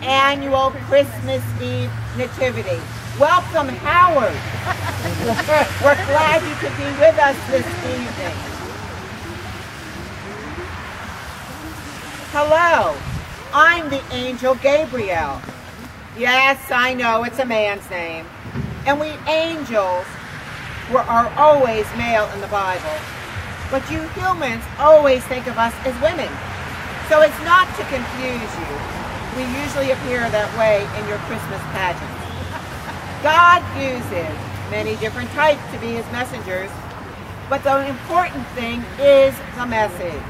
annual Christmas Eve Nativity. Welcome, Howard. We're glad you could be with us this evening. Hello, I'm the angel Gabriel. Yes, I know, it's a man's name. And we angels are always male in the Bible. But you humans always think of us as women. So it's not to confuse you. We usually appear that way in your Christmas pageant. God uses many different types to be his messengers, but the important thing is the message.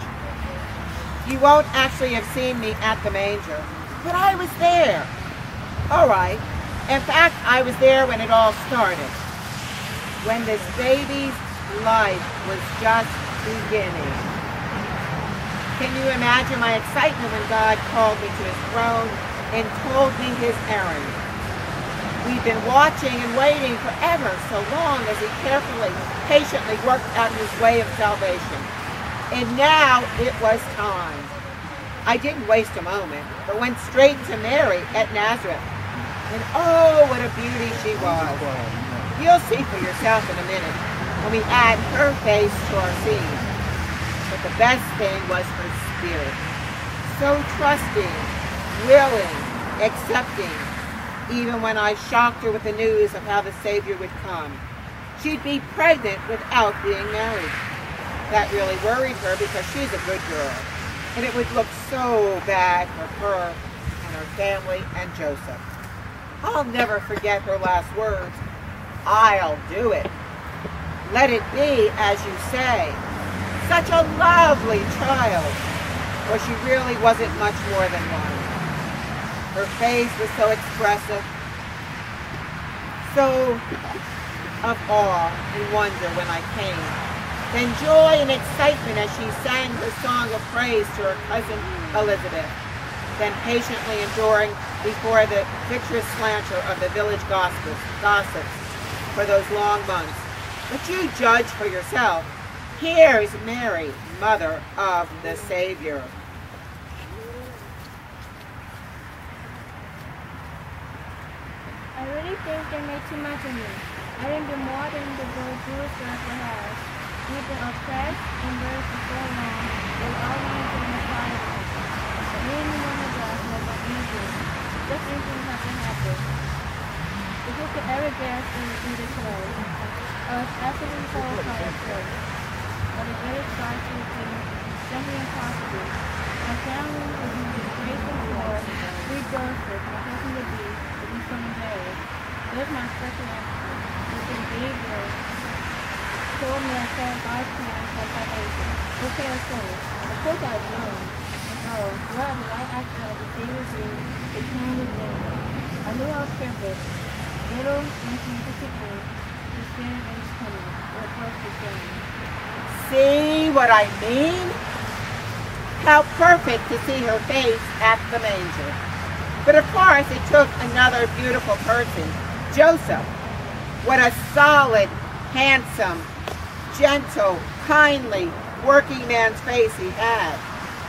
You won't actually have seen me at the manger, but I was there. All right. In fact, I was there when it all started, when this baby's life was just beginning. Can you imagine my excitement when God called me to his throne and told me his errand? We've been watching and waiting forever so long as he carefully, patiently worked out his way of salvation. And now it was time. I didn't waste a moment, but went straight to Mary at Nazareth. And oh, what a beauty she was. You'll see for yourself in a minute when we add her face to our scene. But the best thing was her spirit. So trusting, willing, accepting, even when I shocked her with the news of how the Savior would come. She'd be pregnant without being married. That really worried her because she's a good girl. And it would look so bad for her and her family and Joseph. I'll never forget her last words. I'll do it. Let it be as you say. Such a lovely child. For she really wasn't much more than one. Her face was so expressive, so of awe and wonder when I came. Then joy and excitement as she sang her song of praise to her cousin Elizabeth. Then patiently enduring before the victorious slanter of the village gossips for those long months. But you judge for yourself. Here's Mary, mother of the Savior. I really think they made too much of me. I didn't do more than the good Jewish girls would have. We've been oppressed and embarrassed for so long, they all wanted to be quiet. Me and the woman girls was uneasy. Just anything happen. If we could ever get us in this way, I was absolutely horrified at first. But the greatest try to be simply impossible. My family was in disgrace and war. Three Joseph, my husband to be so embarrassed. There's my special answer. Mr. Gabriel told me I saw God's plan for salvation. Okay, I said it. Of course I was young. Oh, well, right after the Savior dream, it came with me. I knew I was perfect. Little insignificant thing. The Savior is coming. What was the saying? See what I mean? How perfect to see her face at the manger. But of course, it took another beautiful person, Joseph. What a solid, handsome, gentle, kindly, working man's face he had.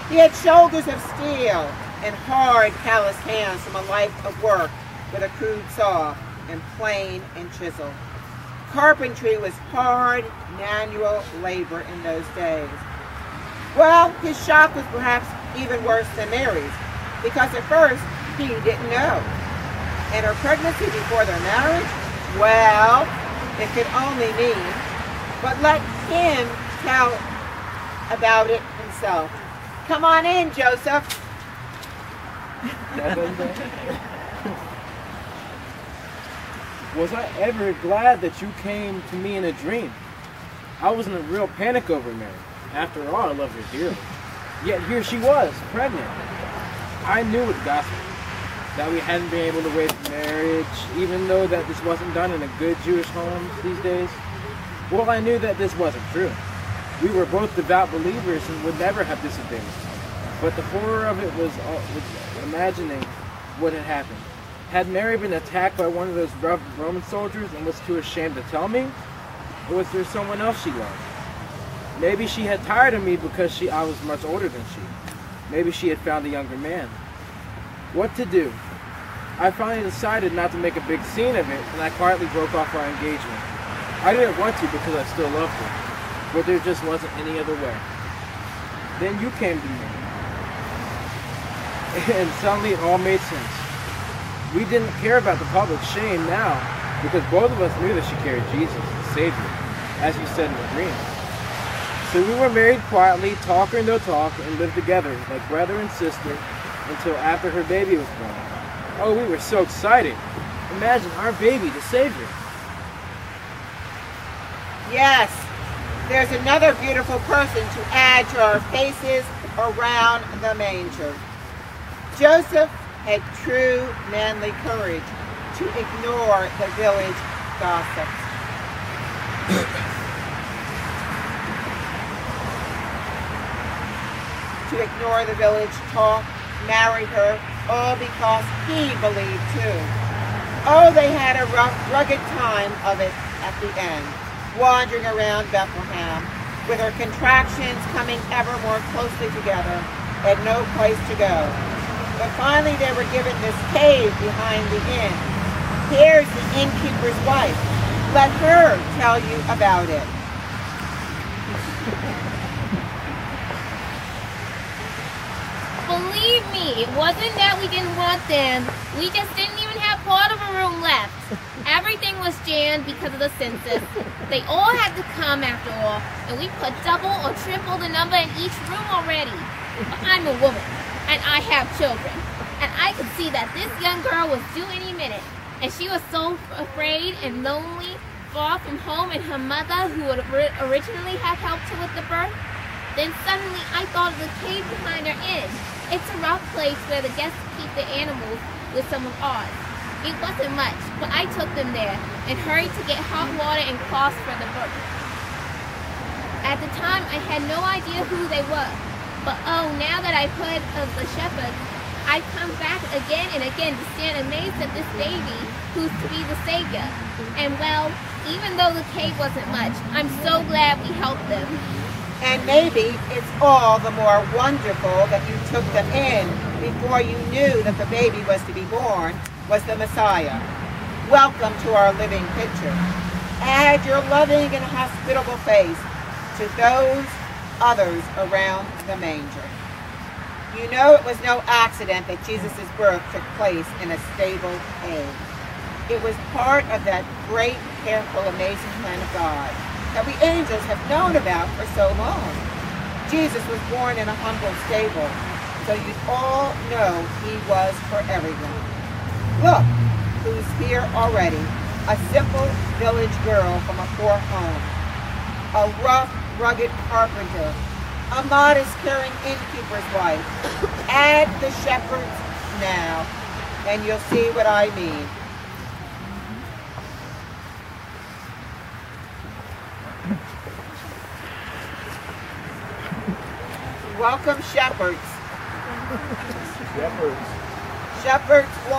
He had shoulders of steel and hard, calloused hands from a life of work with a crude saw and plane and chisel. Carpentry was hard, manual labor in those days. Well, his shock was perhaps even worse than Mary's, because at first, he didn't know. And her pregnancy before their marriage? Well, it could only mean, but let him tell about it himself. Come on in, Joseph. Was I ever glad that you came to me in a dream? I was in a real panic over Mary. After all, I loved her dearly. Yet here she was, pregnant. I knew it gospel, that we hadn't been able to wait for marriage, even though that this wasn't done in a good Jewish home these days. Well, I knew that this wasn't true. We were both devout believers and would never have disobeyed. But the horror of it was imagining what had happened. Had Mary been attacked by one of those rough Roman soldiers and was too ashamed to tell me? Or was there someone else she loved? Maybe she had tired of me because I was much older than she. Maybe she had found a younger man. What to do? I finally decided not to make a big scene of it, and I quietly broke off our engagement. I didn't want to because I still loved her, but there just wasn't any other way. Then you came to me, and suddenly it all made sense. We didn't care about the public shame now, because both of us knew that she carried Jesus, the Savior, as you said in the dream. So we were married quietly, talk or no talk, and lived together like brother and sister until after her baby was born. Oh, we were so excited. Imagine our baby, the Savior. Yes, there's another beautiful person to add to our faces around the manger. Joseph had true manly courage to ignore the village gossips. To ignore the village talk, marry her, all because he believed too. Oh, they had a rugged time of it at the end, wandering around Bethlehem, with her contractions coming ever more closely together and no place to go. But finally they were given this cave behind the inn. Here's the innkeeper's wife. Let her tell you about it. Believe me, it wasn't that we didn't want them. We just didn't even have part of a room left. Everything was jammed because of the census. They all had to come after all, and we put double or triple the number in each room already. But I'm a woman, and I have children, and I could see that this young girl was due any minute, and she was so afraid and lonely, far from home and her mother, who would originally have helped her with the birth. Then suddenly I thought of the cave behind our inn. It's a rough place where the guests keep the animals with some of ours. It wasn't much, but I took them there and hurried to get hot water and cloths for the birth. At the time, I had no idea who they were. But oh, now that I've heard of the shepherds, I've come back again and again to stand amazed at this baby who's to be the Savior. And well, even though the cave wasn't much, I'm so glad we helped them. And maybe it's all the more wonderful that you took them in before you knew that the baby was to be born was the Messiah. Welcome to our living picture. Add your loving and hospitable face to those others around the manger. You know it was no accident that Jesus' birth took place in a stable cave. It was part of that great, careful, amazing plan of God that we angels have known about for so long. Jesus was born in a humble stable, so you all know he was for everyone. Look who's here already, a simple village girl from a poor home, a rough, rugged carpenter, a modest, caring innkeeper's wife. Add the shepherds now, and you'll see what I mean. Welcome, shepherds. Shepherds. Shepherds 1.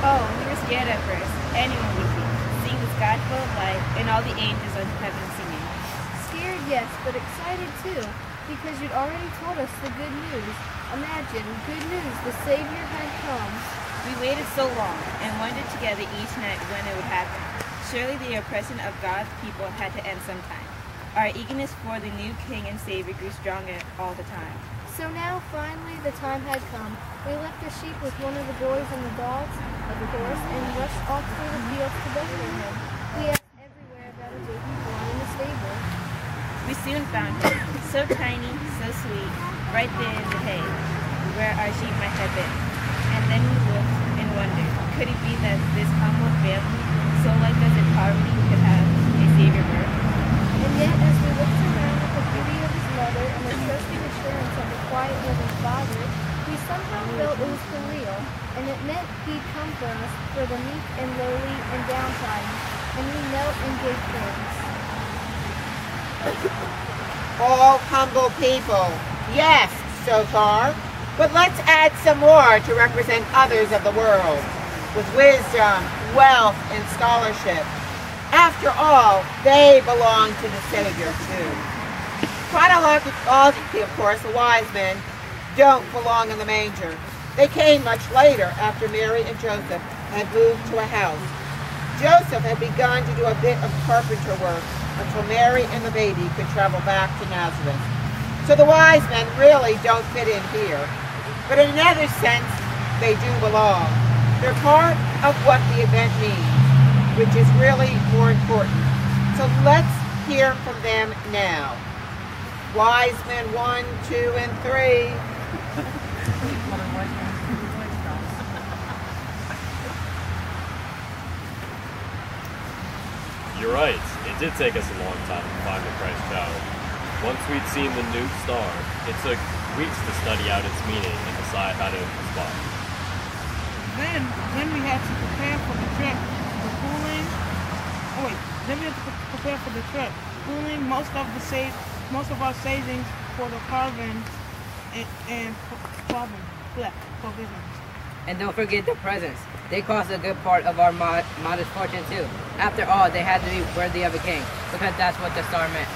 Oh, we were scared at first. Anyone would be. Seeing the sky full of light and all the angels of heaven singing. Scared, yes, but excited too, because you'd already told us the good news. Imagine, good news, the Savior had come. We waited so long and wondered together each night when it would happen. Surely the oppression of God's people had to end sometime. Our eagerness for the new King and Savior grew stronger all the time. So now, finally, the time had come. We left the sheep with one of the boys and the dogs of the horse and rushed off through the fields to Bethlehem. We asked everywhere about a baby born in the stable. We soon found him, so tiny, so sweet, right there in the hay, where our sheep might have been. And then we looked and wondered, could it be that this humble family, so like us in poverty, could have a Savior birth? And yet, as we looked around at the beauty of his mother and the trusting assurance of the quiet living father, we somehow felt it was for real, and it meant he'd come for us, for the meek and lowly and downtrodden, and we knelt and gave thanks. All humble people. Yes, so far. But let's add some more to represent others of the world, with wisdom, wealth, and scholarship. After all, they belong to the Savior too. Chronologically, of course, the wise men don't belong in the manger. They came much later, after Mary and Joseph had moved to a house. Joseph had begun to do a bit of carpenter work until Mary and the baby could travel back to Nazareth. So the wise men really don't fit in here. But in another sense, they do belong. They're part of what the event means, which is really more important. So let's hear from them now. Wise men 1, 2, and 3. You're right. It did take us a long time to find the Christ child. Once we'd seen the new star, it took weeks to study out its meaning and decide how to respond. Then we had to prepare for the trip. The cooling. Oh wait. Then we had to prepare for the trip. Pooling most of our savings for the carbon and provisions. And don't forget the presents. They cost a good part of our modest fortune too. After all, they had to be worthy of a king, because that's what the star meant.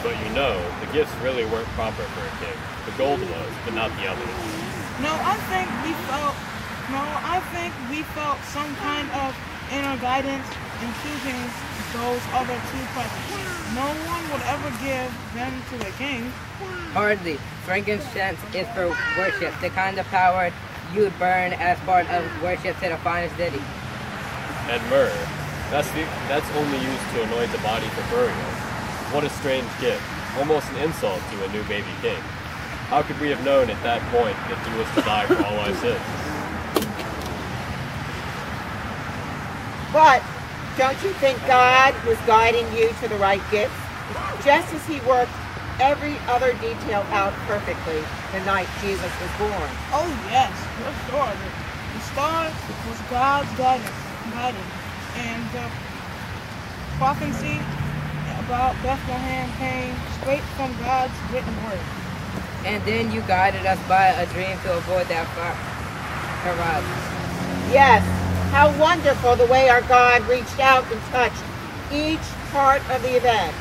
But you know, the gifts really weren't proper for a king. The gold was, but not the others. I think we felt some kind of inner guidance in choosing those other two presents. No one would ever give them to a king. Hardly. Frankincense is for worship, the kind of power you would burn as part of worship to the finest deity. And myrrh, that's only used to anoint the body for burial. What a strange gift, almost an insult to a new baby king. How could we have known at that point that he was to die for all our sins? But don't you think God was guiding you to the right gifts? Just as he worked every other detail out perfectly the night Jesus was born. Oh yes, for sure. The star was God's guiding, and the prophecy about Bethlehem came straight from God's written word. And then you guided us by a dream to avoid that horizon. Yes, how wonderful the way our God reached out and touched each part of the event.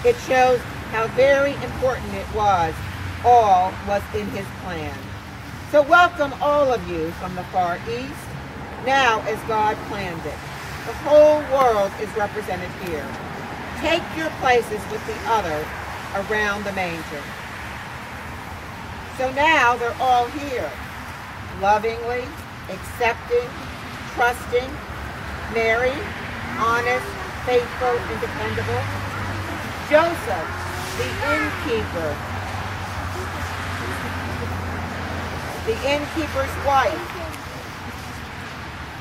It shows how very important it was. All was in his plan. So welcome all of you from the Far East, now as God planned it. The whole world is represented here. Take your places with the other around the manger. So now they're all here, lovingly, accepting, trusting, Mary, honest, faithful, and dependable. Joseph, the innkeeper's wife,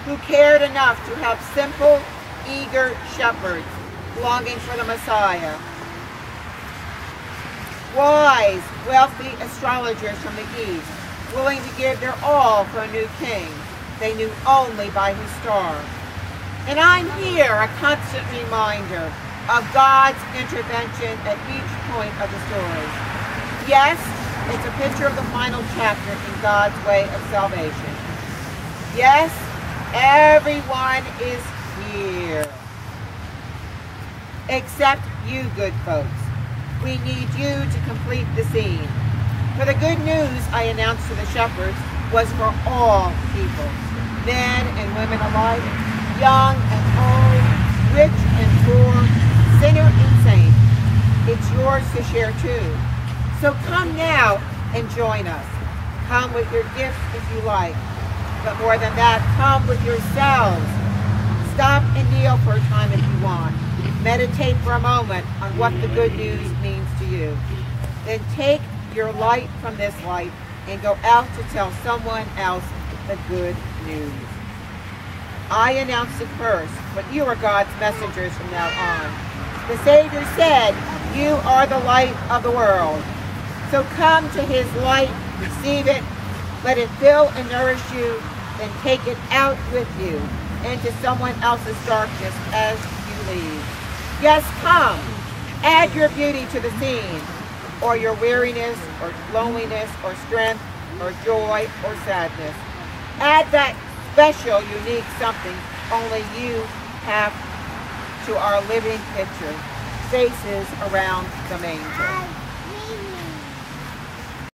who cared enough to have simple, eager shepherds longing for the Messiah. Wise, wealthy astrologers from the East, willing to give their all for a new king they knew only by his star. And I'm here, a constant reminder of God's intervention at each point of the story. Yes, it's a picture of the final chapter in God's way of salvation. Yes, everyone is here. Except you good folks. We need you to complete the scene. For the good news I announced to the shepherds was for all people, men and women alike, young and old, rich and poor, sinner and saint. It's yours to share too. So come now and join us. Come with your gifts if you like. But more than that, come with yourselves. Stop and kneel for a time if you want. Meditate for a moment on what the good news means to you. Then take your light from this light and go out to tell someone else the good news. I announced it first, but you are God's messengers from now on. The Savior said, you are the light of the world. So come to his light, receive it, let it fill and nourish you, then take it out with you into someone else's darkness as you leave. Yes, come. Add your beauty to the scene, or your weariness, or loneliness, or strength, or joy, or sadness. Add that special, unique something only you have to our living picture, Faces Around the Manger.